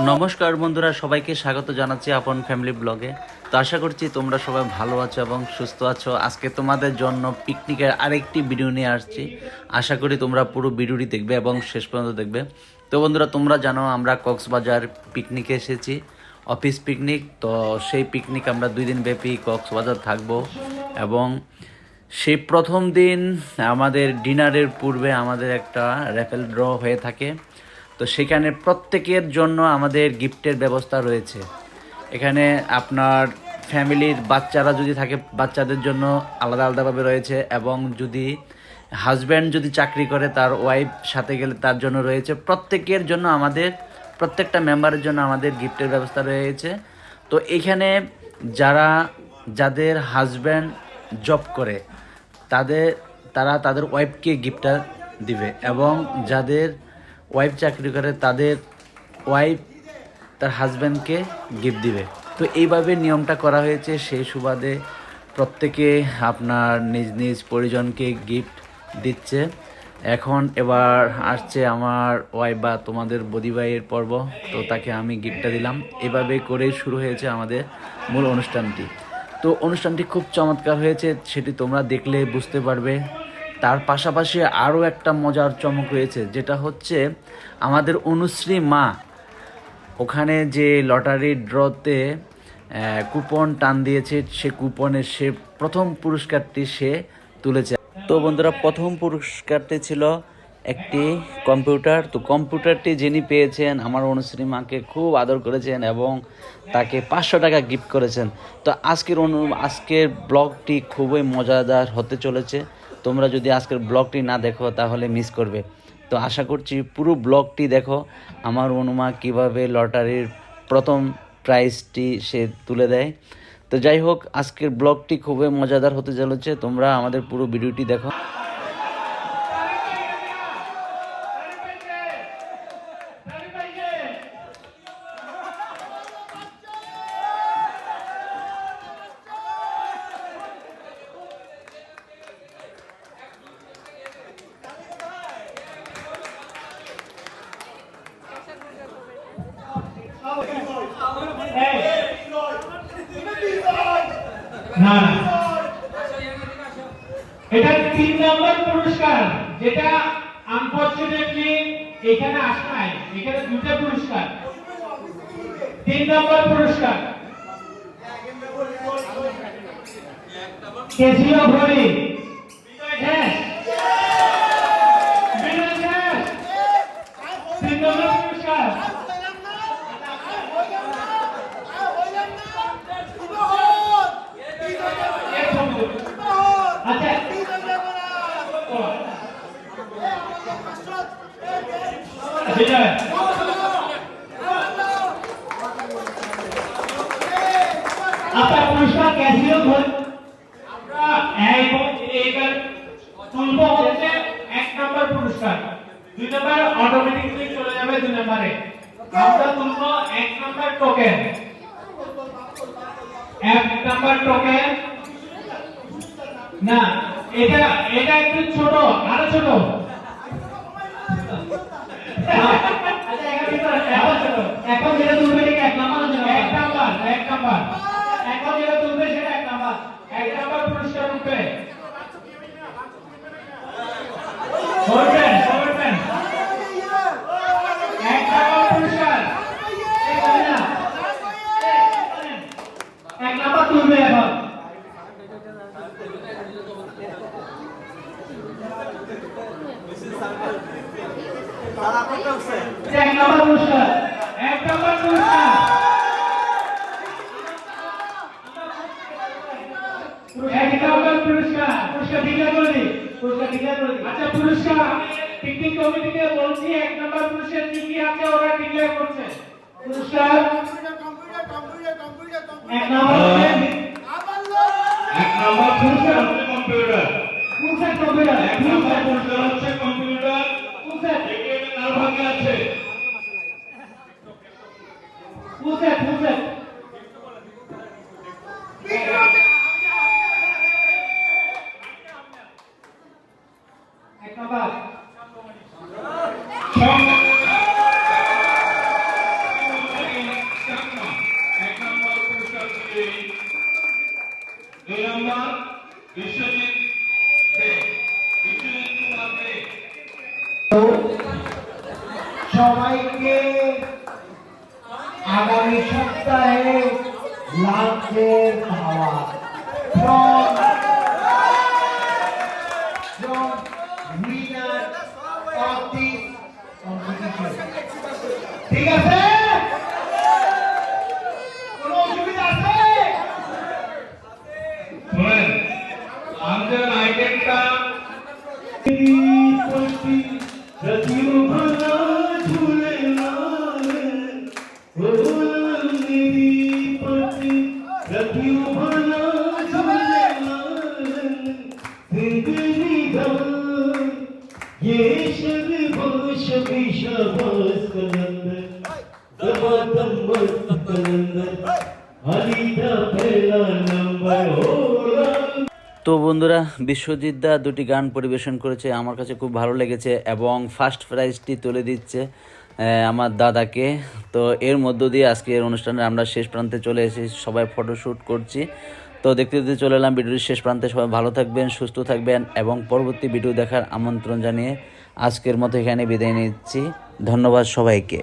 নমস্কার বন্ধুরা, সবাইকে স্বাগত জানাচ্ছি আপন ফ্যামিলি ব্লগে। তো আশা করছি তোমরা সবাই ভালো আছো এবং সুস্থ আছো। আজকে তোমাদের জন্য পিকনিকের আরেকটি ভিডিও নিয়ে আসছি। আশা করি তোমরা পুরো ভিডিওটি দেখবে এবং শেষ পর্যন্ত দেখবে। তো বন্ধুরা, তোমরা জানো আমরা কক্সবাজার পিকনিকে এসেছি, অফিস পিকনিক। তো সেই পিকনিক আমরা 2 দিন ব্যাপী কক্সবাজার থাকবো এবং সেই প্রথম দিন আমাদের ডিনারের পূর্বে আমাদের একটা র্যাফেল ড্র হয়ে থাকে। তো সেখানে প্রত্যেকের জন্য আমাদের গিফটের ব্যবস্থা রয়েছে। এখানে আপনার ফ্যামিলির বাচ্চারা যদি থাকে বাচ্চাদের জন্য আলাদা আলাদাভাবে রয়েছে, এবং যদি হাজব্যান্ড যদি চাকরি করে তার ওয়াইফ সাথে গেলে তার জন্য রয়েছে। প্রত্যেকের জন্য আমাদের প্রত্যেকটা মেম্বারের জন্য আমাদের গিফটের ব্যবস্থা রয়েছে। তো এখানে যাদের হাজব্যান্ড জব করে তারা তাদের ওয়াইফকে গিফটটা দিবে, এবং যাদের ওয়াইফ চাকরি করে তাদের ওয়াইফ তার হাজব্যান্ডকে গিফট দিবে। তো এইভাবে নিয়মটা করা হয়েছে। সেই সুবাদে প্রত্যেকে আপনার নিজ নিজ পরিজনকে গিফট দিচ্ছে। এবার আসছে আমার ওয়াইফ বা তোমাদের বদিভাইয়ের পর্ব। তো তাকে আমি গিফটটা দিলাম। এভাবে করেই শুরু হয়েছে আমাদের মূল অনুষ্ঠানটি। তো অনুষ্ঠানটি খুব চমৎকার হয়েছে, সেটি তোমরা দেখলে বুঝতে পারবে। তার পাশাপাশি আরও একটা মজার চমক রয়েছে, যেটা হচ্ছে আমাদের অনুশ্রী মা ওখানে যে লটারি ড্রতে কুপন টান দিয়েছে, সে কুপনের সে প্রথম পুরস্কারটি সে তুলেছে। তো বন্ধুরা, প্রথম পুরস্কারটি ছিল একটি কম্পিউটার। তো কম্পিউটারটি যিনি পেয়েছেন আমার অনুশ্রী মাকে খুব আদর করেছেন এবং তাকে 500 টাকা গিফট করেছেন। তো আজকের ব্লগটি খুবই মজাদার হতে চলেছে। তোমরা যদি আজকের ব্লগটি না দেখো তাহলে মিস করবে। তো আশা করছি পুরো ব্লগটি দেখো, আমার অনুমা কিভাবে লটারির প্রথম প্রাইজটি সে তুলে দেয়। তো যাই হোক, আজকের ব্লগটি খুবই মজাদার হতে চলেছে। তোমরা আমাদের পুরো ভিডিওটি দেখো। না, এটা 3 নম্বর পুরস্কার, যেটা আনফরচুনেটলি এখানে আসে নাই। এখানে 2টা পুরস্কার। 3 নম্বর পুরস্কার কেসিও ঘড়ি হ্যাঁ 3 নম্বর পুরস্কার। আপনার পুরস্কার ক্যাসিও ঘড়ি আমরা তুলবো হচ্ছে 1 নম্বর পুরস্কার। 2 নম্বর অটোমেটিক্যালি চলে যাবে 2 নম্বরে। আমরা তুলবো 1 নম্বর টোকেন। 1 নম্বর টোকেন না, এটা একটু ছোট, আরো ছোট। এখন যেটা তুলবে সেটা 1 নম্বর। এখন যেটা তুলবে সেটা 1 নম্বর। 1 নম্বর পুরস্কার উঠবে। ধরবেন 1 নম্বর পুরস্কার 1 নম্বর তুলবে। এখন এক নম্বর পুরস্কার। আচ্ছা, পুরস্কার পিকনিক কমিটিকে বলছি 1 নম্বর পুরস্কার কি কি আছে ওরা ডিক্লেয়ার করছে। পুরস্কার 1 নম্বর পুরস্কার হচ্ছে কম্পিউটার। কম্পিউটার 1 নম্বর পুরস্কার হচ্ছে কম্পিউটার। এখানে নাল ভাঙা আছে। এক নম্বর সবাইকে আগামী সপ্তাহে লাঞ্চের খাওয়া from winner of this competition. ঠিক আছে? কোনো অসুবিধা আছে? শুনেন আমাদের আইটেমটা তো বন্ধুরা, বিশ্বজিৎ দা দুটি গান পরিবেশন করেছে, আমার কাছে খুব ভালো লেগেছে এবং ফার্স্ট প্রাইজটি তুলে দিচ্ছে আমার দাদাকে। তো এর মধ্য দিয়ে আজকের অনুষ্ঠানে আমরা শেষ প্রান্তে চলে এসেছি, সবাই ফটোশ্যুট করছি। তো দেখতে দেখতে চলে এলাম ভিডিওর শেষ প্রান্তে। সবাই ভালো থাকবেন, সুস্থ থাকবেন এবং পরবর্তী ভিডিও দেখার আমন্ত্রণ জানিয়ে আজকের মতো এখানে বিদায় নিচ্ছি। ধন্যবাদ সবাইকে।